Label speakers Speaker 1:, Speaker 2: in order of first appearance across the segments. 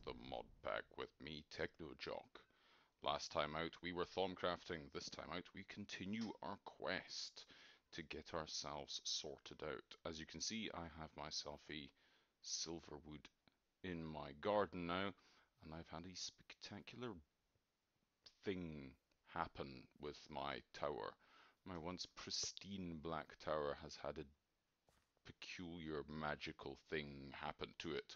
Speaker 1: ForgeCraft the mod pack with me, TechnoJock. Last time out we were Thaumcrafting, this time out we continue our quest to get ourselves sorted out. As you can see, I have myself a silver wood in my garden now, and I've had a spectacular thing happen with my tower. My once pristine black tower has had a peculiar magical thing happen to it.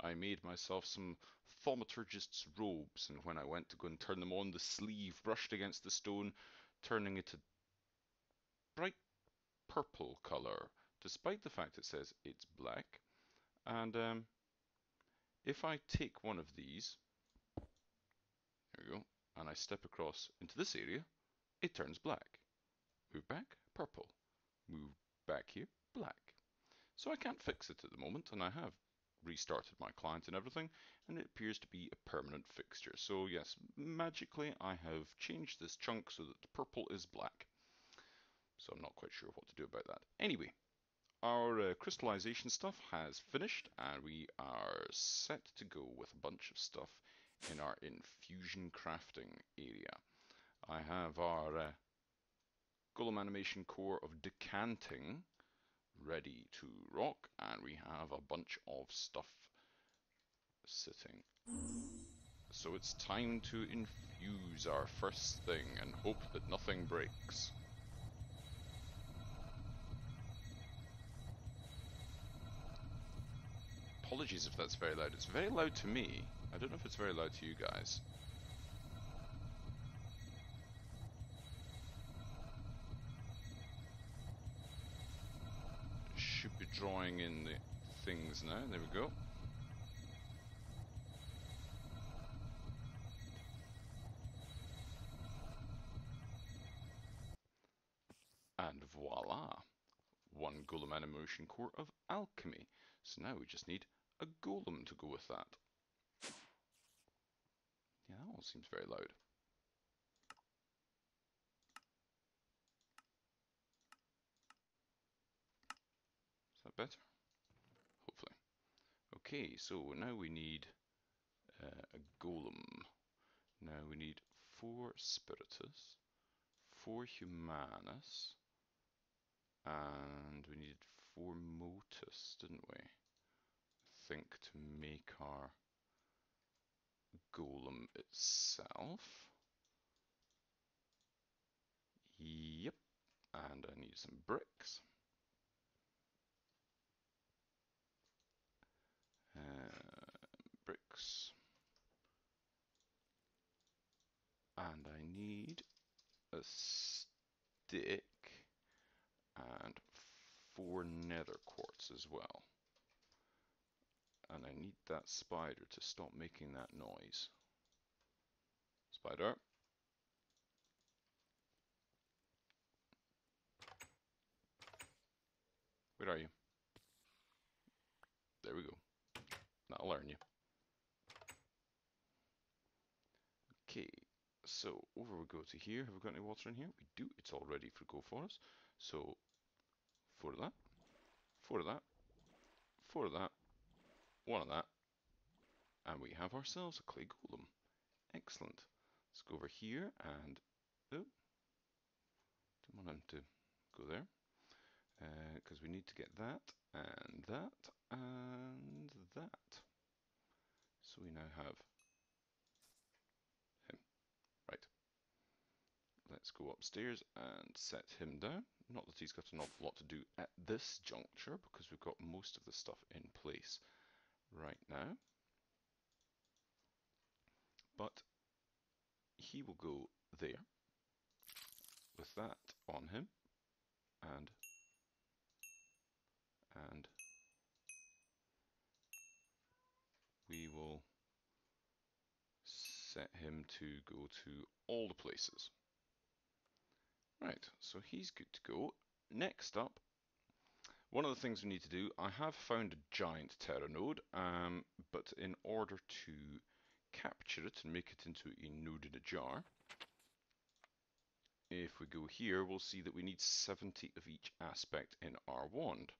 Speaker 1: I made myself some thaumaturgist's robes, and when I went to go and turn them on, the sleeve brushed against the stone, turning it a bright purple colour, despite the fact it says it's black. And if I take one of these, there we go, and I step across into this area, it turns black. Move back, purple. Move back here, black. So I can't fix it at the moment, and I have restarted my client and everything, and it appears to be a permanent fixture. So yes, magically I have changed this chunk so that the purple is black. So I'm not quite sure what to do about that. Anyway, our crystallization stuff has finished, and we are set to go with a bunch of stuff in our infusion crafting area. I have our golem animation core of decanting ready to rock, and we have a bunch of stuff sitting. So it's time to infuse our first thing and hope that nothing breaks. Apologies if that's very loud. It's very loud to me. I don't know if it's very loud to you guys. Should be drawing in the things now. There we go. And voila! One golem animation core of alchemy. So now we just need a golem to go with that. Yeah, that all seems very loud. Is that better? Hopefully. Okay, so now we need a golem. Now we need 4 spiritus, 4 humanus, and we needed 4 motus, didn't we? I think, to make our golem itself. Yep, and I need some bricks. Bricks. And I need a stick and 4 nether quartz as well. And I need that spider to stop making that noise. Spider. Where are you? There we go. That'll learn you. Okay, so over we go to here. Have we got any water in here? We do. It's all ready for go for us. So 4 of that, 4 of that, 4 of that, 1 of that, and we have ourselves a clay golem. Excellent. Let's go over here and oh, don't want him to go there because we need to get that and that and that. So we now have him. Right. Let's go upstairs and set him down. Not that he's got an awful lot to do at this juncture, because we've got most of the stuff in place right now. But he will go there with that on him, and we will set him to go to all the places. Right, so he's good to go. Next up, one of the things we need to do, I have found a giant Terra node, but in order to capture it and make it into a node in a jar, if we go here, we'll see that we need 70 of each aspect in our wand.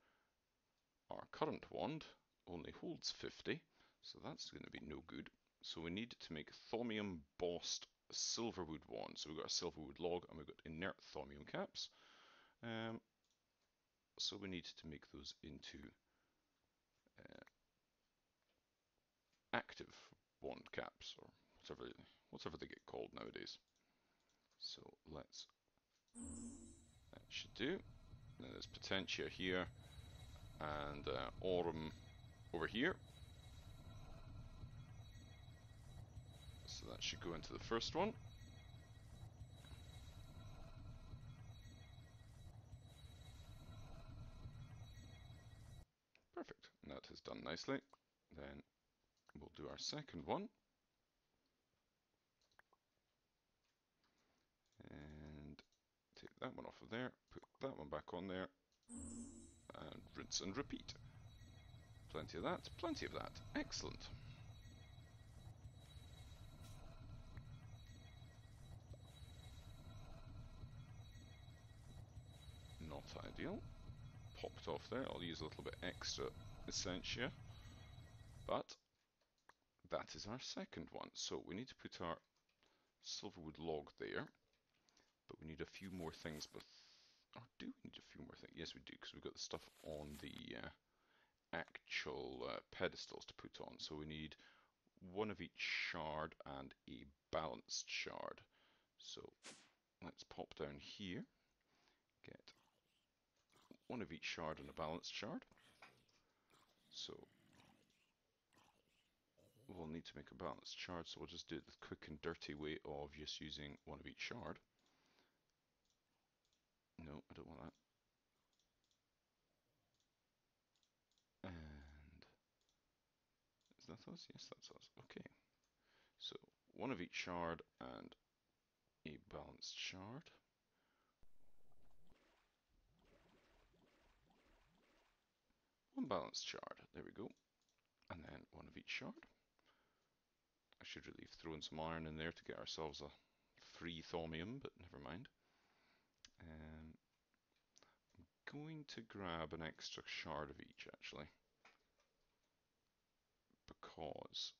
Speaker 1: Our current wand only holds 50, So that's going to be no good. So we need to make thaumium bossed silverwood wand. So we've got a silverwood log and we've got inert thaumium caps. So we need to make those into active wand caps, or whatever they get called nowadays. So that should do. Then there's Potentia here and Aurum over here. So that should go into the first one. Perfect, and that has done nicely. Then we'll do our second one. And take that one off of there, put that one back on there, and rinse and repeat. Plenty of that, plenty of that. Excellent. Not ideal. Popped off there. I'll use a little bit extra essentia. But that is our second one. So we need to put our silverwood log there. But we need a few more things. Or do we need a few more things? Yes, we do, because we've got the stuff on the actual pedestals to put on. So we need one of each shard and a balanced shard. So let's pop down here, get one of each shard and a balanced shard. So we'll need to make a balanced shard, so we'll just do it the quick and dirty way of just using one of each shard. No, I don't want that. And is that us? Yes, that's us. Okay. So one of each shard and a balanced shard. One balanced shard. There we go. And then one of each shard. I should really have thrown some iron in there to get ourselves a free thaumium, but never mind. I'm going to grab an extra shard of each, actually, because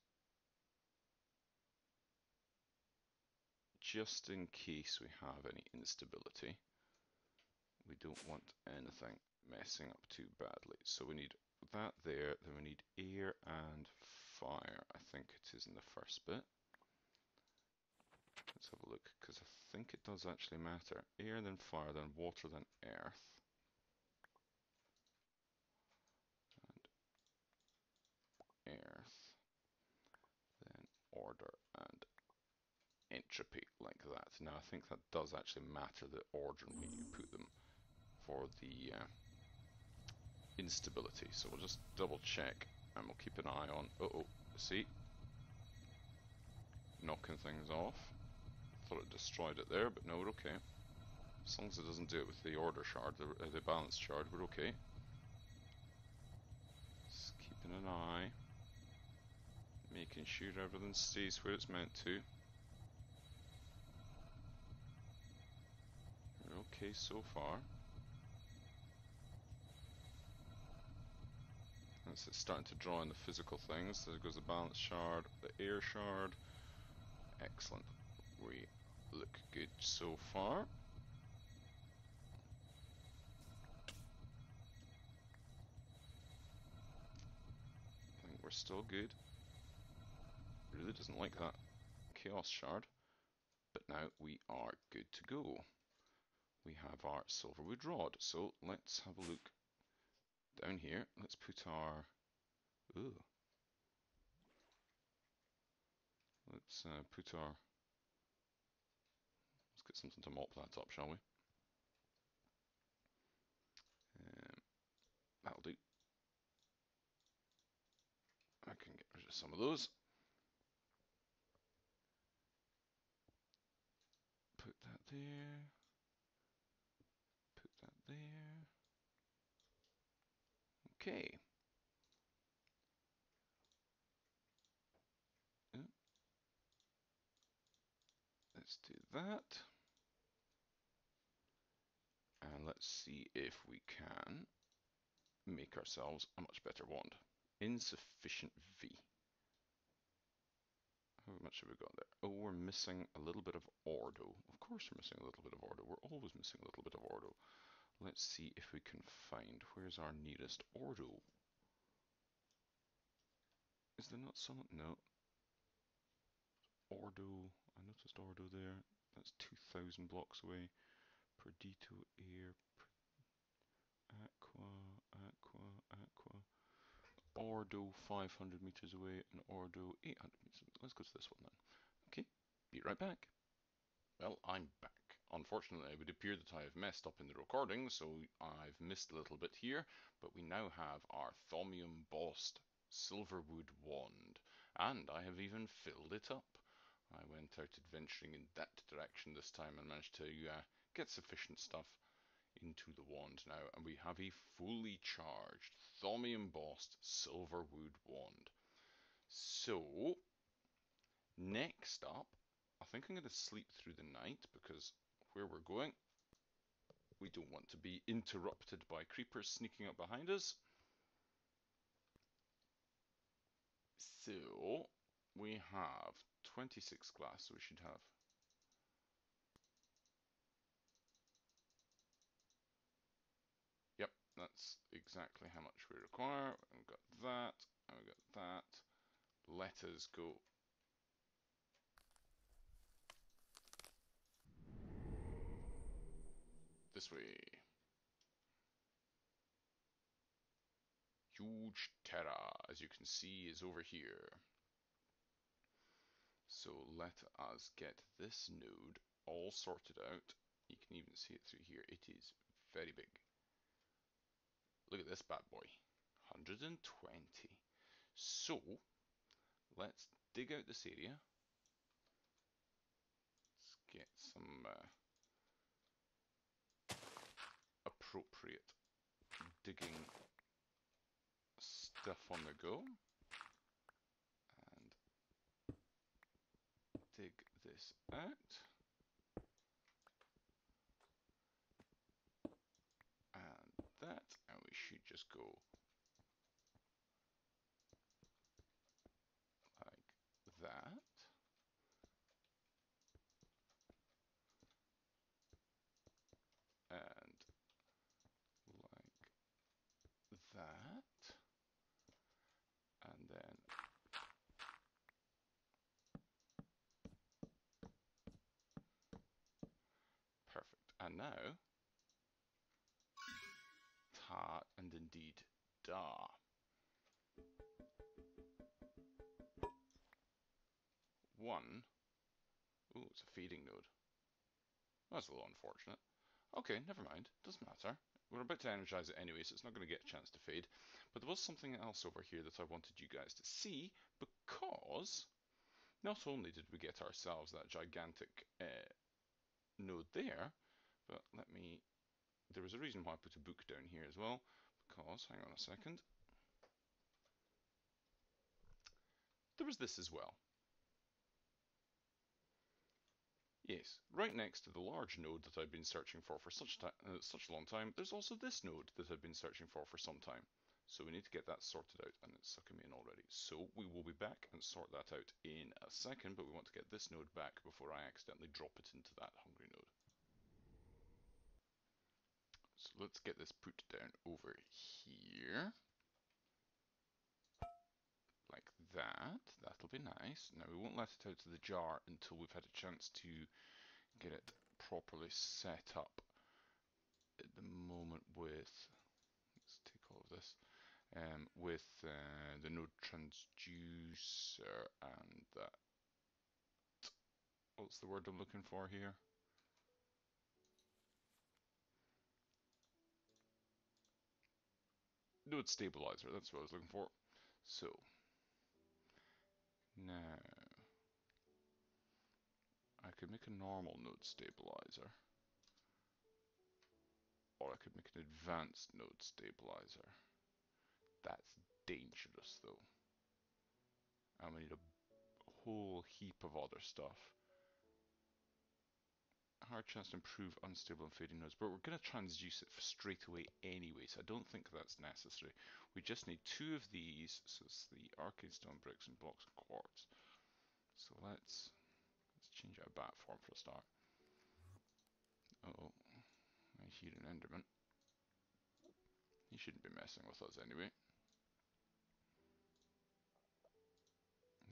Speaker 1: just in case we have any instability, we don't want anything messing up too badly. So we need that there, then we need air and fire. I think it is in the first bit. Let's have a look, because I think it does actually matter. Air, then fire, then water, then earth. And earth, then order and entropy, like that. Now I think that does actually matter, the order in which you put them for the instability. So we'll just double check and we'll keep an eye on, see? Knocking things off. Thought it destroyed it there, but no, we're okay. As long as it doesn't do it with the order shard, the balance shard, we're okay. Just keeping an eye. Making sure everything stays where it's meant to. We're okay so far. It's starting to draw in the physical things. There goes the balance shard, the air shard. Excellent. We look good so far. I think we're still good. Really doesn't like that chaos shard. But now we are good to go. We have our silverwood rod. So let's have a look down here. Let's put our... Ooh. Let's put our... Let's get something to mop that up, shall we? That'll do. I can get rid of some of those. Put that there. Put that there. Okay. Let's do that. And let's see if we can make ourselves a much better wand. Insufficient V. How much have we got there? Oh, we're missing a little bit of ordo. Of course we're missing a little bit of ordo. We're always missing a little bit of ordo. Let's see if we can find where's our nearest ordo. Is there not some? No. Ordo. I noticed ordo there. That's 2,000 blocks away. Perdito air. Aqua. Aqua. Aqua. Ordo 500 meters away and Ordo 800 meters away. Let's go to this one then. Okay, be right back. Well, I'm back. Unfortunately, it would appear that I have messed up in the recording, so I've missed a little bit here, but we now have our thaumium embossed silverwood wand, and I have even filled it up. I went out adventuring in that direction this time and managed to get sufficient stuff into the wand now, and we have a fully charged thaumium embossed silverwood wand. So, next up, I think I'm going to sleep through the night because where we're going, we don't want to be interrupted by creepers sneaking up behind us. So, we have 26 glass, so we should have. Yep, that's exactly how much we require. And we've got that, and we've got that. Let us go. This way. Huge Terra, as you can see, is over here. So let us get this node all sorted out. You can even see it through here. It is very big. Look at this bad boy. 120. So let's dig out this area. Let's get some appropriate digging stuff on the go. And dig this out. And that, and we should just go like that. And like that. And then perfect. And now ta and indeed da. One. Ooh, it's a feeding node. That's a little unfortunate. Okay, never mind. Doesn't matter. We're about to energize it anyway, so it's not going to get a chance to fade. But there was something else over here that I wanted you guys to see, because not only did we get ourselves that gigantic node there, but let me... There was a reason why I put a book down here as well, because, hang on a second, there was this as well. Yes, right next to the large node that I've been searching for such a long time, there's also this node that I've been searching for some time. So we need to get that sorted out, and it's sucking me in already. So we will be back and sort that out in a second, but we want to get this node back before I accidentally drop it into that hungry node. So let's get this put down over here. Like that. That'll be nice. Now we won't let it out of the jar until we've had a chance to get it properly set up at the moment with, let's take all of this, with the node transducer and that, what's the word I'm looking for here? Node stabilizer, that's what I was looking for. So, now, I could make a normal node stabilizer, or I could make an advanced node stabilizer. That's dangerous though. And we need a whole heap of other stuff. Hard chance to improve unstable and fading nodes, but we're going to transduce it straight away anyway, so I don't think that's necessary. We just need two of these, so it's the arcade stone bricks and blocks of quartz. So let's change out bat form for a start. Oh, I hear an Enderman. He shouldn't be messing with us anyway.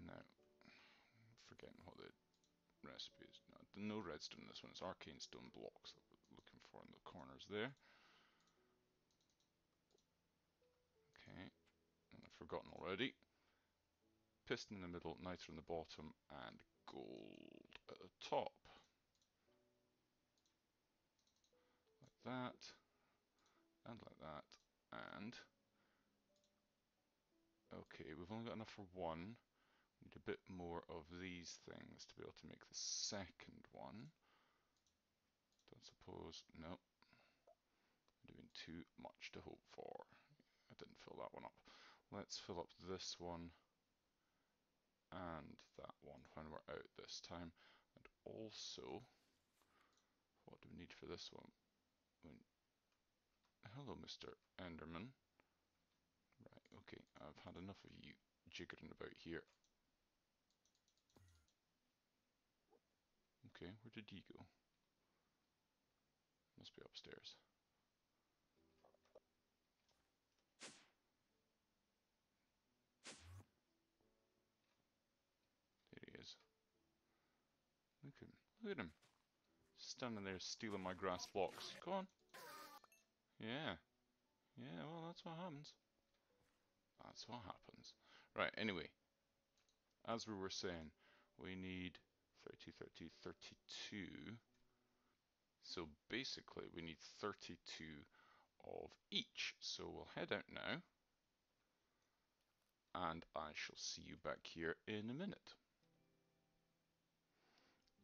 Speaker 1: Now, forgetting what the recipe is. No redstone in this one, it's arcane stone blocks that we're looking for in the corners there. Okay, and I've forgotten already. Piston in the middle, niter in the bottom, and gold at the top. Like that, and like that, and... Okay, we've only got enough for one. We need a bit more of these things to be able to make the second one. Don't suppose... No. I'm doing too much to hope for. I didn't fill that one up. Let's fill up this one and that one when we're out this time. And also, what do we need for this one? Hello, Mr. Enderman. Right, okay, I've had enough of you jiggering about here. Okay, where did he go? Must be upstairs. There he is. Look at him. Look at him. Standing there stealing my grass blocks. Go on. Yeah. Yeah, well, that's what happens. That's what happens. Right, anyway. As we were saying, we need 32, 32, 32. So basically, we need 32 of each. So we'll head out now. And I shall see you back here in a minute.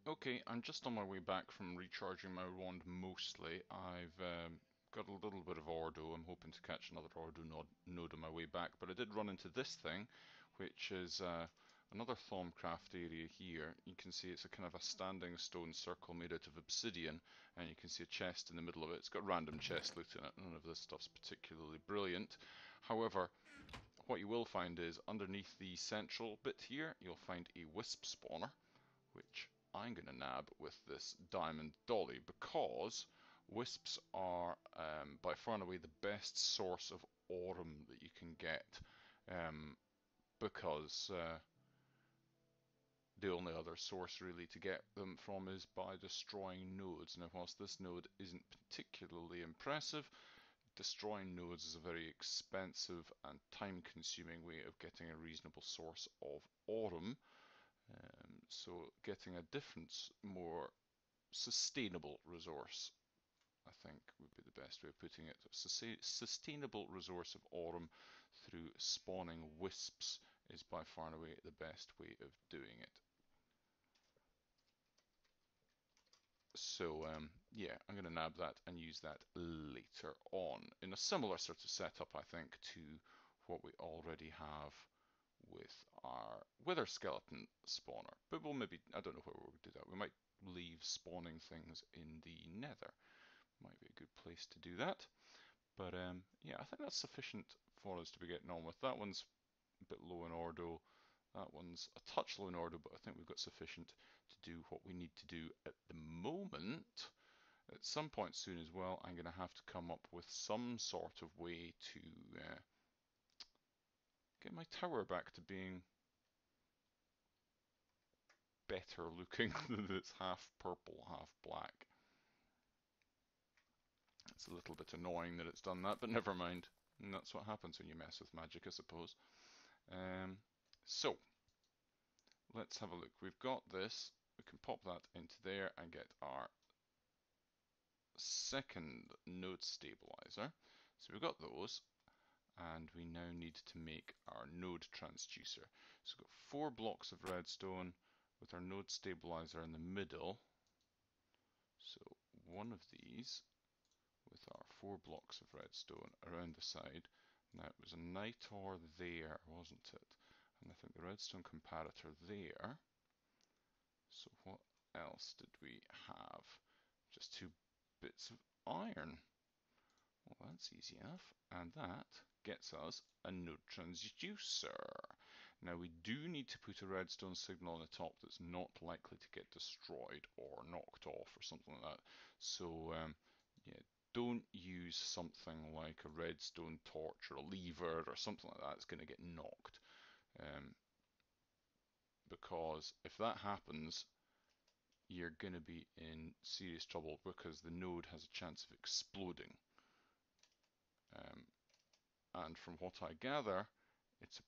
Speaker 1: Okay, I'm just on my way back from recharging my wand mostly. I've got a little bit of Ordo. I'm hoping to catch another Ordo node on my way back, but I did run into this thing, which is another Thaumcraft area here. You can see it's a kind of a standing stone circle made out of obsidian, and you can see a chest in the middle of it. It's got random chest loot in it. None of this stuff's particularly brilliant. However, what you will find is underneath the central bit here, you'll find a wisp spawner, which I'm going to nab with this diamond dolly, because wisps are by far and away the best source of aurum that you can get, because the only other source really to get them from is by destroying nodes. Now, whilst this node isn't particularly impressive, destroying nodes is a very expensive and time-consuming way of getting a reasonable source of aurum. So getting a different, more sustainable resource, I think, would be the best way of putting it. Sustainable resource of aurum through spawning wisps is by far and away the best way of doing it. So yeah, I'm going to nab that and use that later on in a similar sort of setup, I think, to what we already have with our wither skeleton spawner. But we'll maybe, I don't know where we'll do that. We might leave spawning things in the nether. Might be a good place to do that. But yeah, I think that's sufficient for us to be getting on with. That one's a bit low in Ordo. That one's a touch low in Ordo, but I think we've got sufficient to do what we need to do at the moment. At some point soon as well, I'm going to have to come up with some sort of way to get my tower back to being better looking than it's half purple, half black. It's a little bit annoying that it's done that, but never mind. And that's what happens when you mess with magic, I suppose. So, let's have a look. We've got this. We can pop that into there and get our second node stabilizer. So we've got those, and we now need to make our node transducer. So we've got 4 blocks of redstone with our node stabilizer in the middle. So one of these with our 4 blocks of redstone around the side. Now it was a nitor there, wasn't it? And I think the redstone comparator there. So what else did we have? Just 2 bits of iron. Well, that's easy enough. And that gets us a node transducer. Now we do need to put a redstone signal on the top that's not likely to get destroyed or knocked off or something like that. So yeah, don't use something like a redstone torch or a lever or something like that that's going to get knocked. Because if that happens, you're going to be in serious trouble because the node has a chance of exploding. And from what I gather, it's a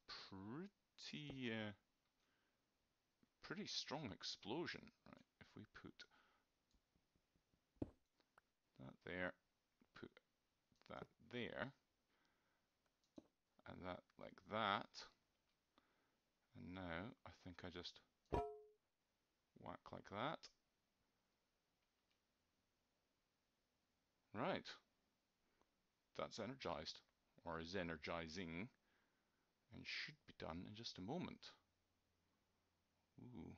Speaker 1: pretty strong explosion. Right, if we put that there, put that there, and that like that, and now I think I just whack like that. Right, that's energized, or is energizing, and should be done in just a moment. Ooh.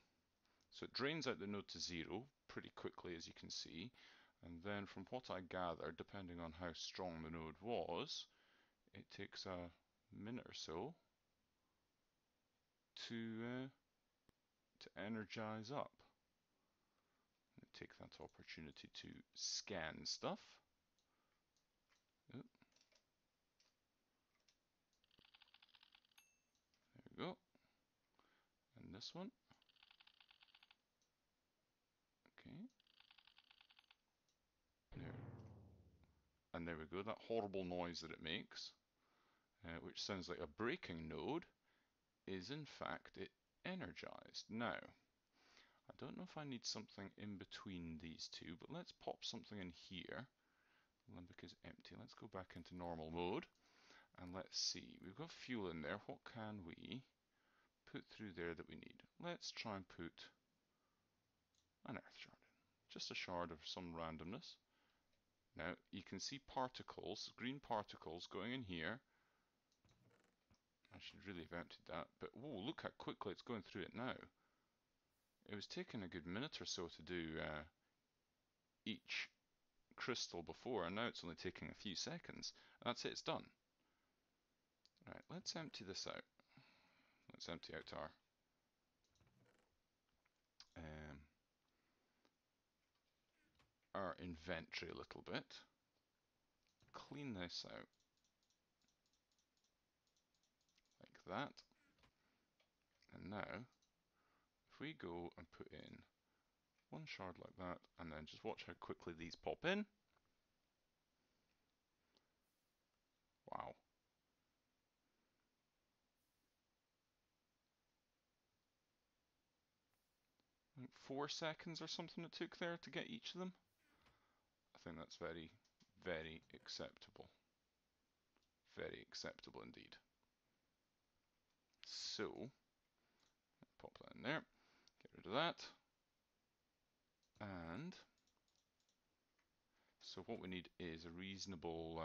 Speaker 1: So it drains out the node to 0 pretty quickly, as you can see, and then from what I gather, depending on how strong the node was, it takes a minute or so to energize up. Take that opportunity to scan stuff. Oh, there we go. And this one. Okay. There. And there we go, that horrible noise that it makes, which sounds like a breaking node, is in fact it energized. Now, I don't know if I need something in between these two, but let's pop something in here. Limbic is empty. Let's go back into normal mode, and let's see. We've got fuel in there. What can we put through there that we need? Let's try and put an earth shard in. Just a shard of some randomness. Now, you can see particles, green particles going in here. I should really have emptied that, but whoa, look how quickly it's going through it now. It was taking a good minute or so to do each crystal before, and now it's only taking a few seconds. That's it, it's done. Right, let's empty this out. Let's empty out our inventory a little bit. Clean this out like that. And now, if we go and put in one shard like that, and then just watch how quickly these pop in. Wow. I think 4 seconds or something it took there to get each of them. I think that's very, very acceptable. Very acceptable indeed. So, pop that in there, get rid of that. And so what we need is a reasonable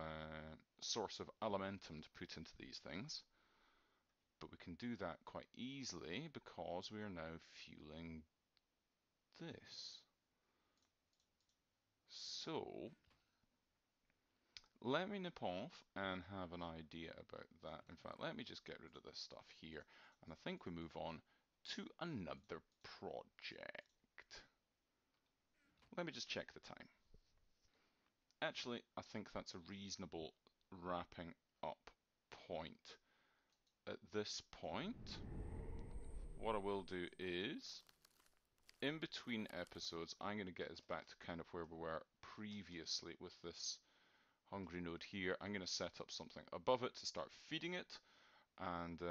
Speaker 1: source of elementum to put into these things. But we can do that quite easily because we are now fueling this. So let me nip off and have an idea about that. In fact, let me just get rid of this stuff here. And I think we move on to another project. Let me just check the time. Actually, I think that's a reasonable wrapping up point. At this point, what I will do is, in between episodes, I'm going to get us back to kind of where we were previously with this hungry node here. I'm going to set up something above it to start feeding it, and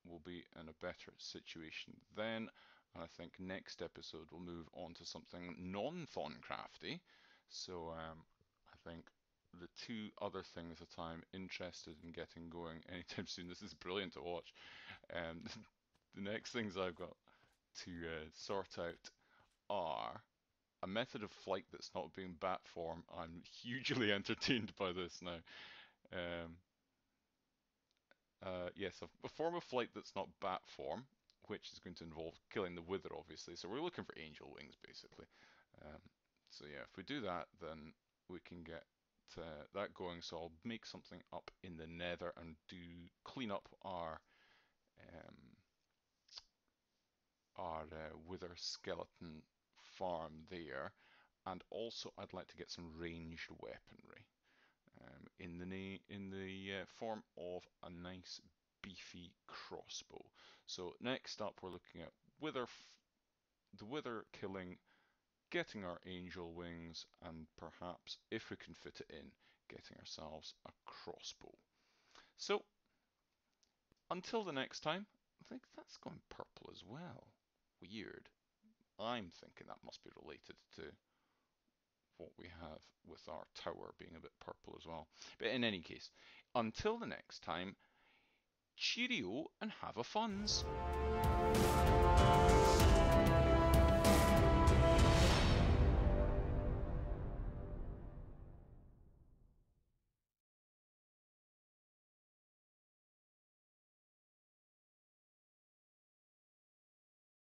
Speaker 1: we'll be in a better situation then. And I think next episode we'll move on to something non-Thorncrafty. So I think the two other things that I'm interested in getting going anytime soon, this is brilliant to watch. The next things I've got to sort out are a method of flight that's not being bat form. I'm hugely entertained by this now. Yes, a form of flight that's not bat form, which is going to involve killing the wither, obviously. So we're looking for angel wings, basically. So yeah, if we do that, then we can get that going. So I'll make something up in the nether and do clean up our our wither skeleton farm there, and also I'd like to get some ranged weaponry in the form of a nice beefy crossbow. So next up, we're looking at the wither killing, getting our angel wings, and perhaps, if we can fit it in, getting ourselves a crossbow. So until the next time, I think that's gone purple as well. Weird. I'm thinking that must be related to what we have with our tower being a bit purple as well. But in any case, until the next time, cheerio and have a funs.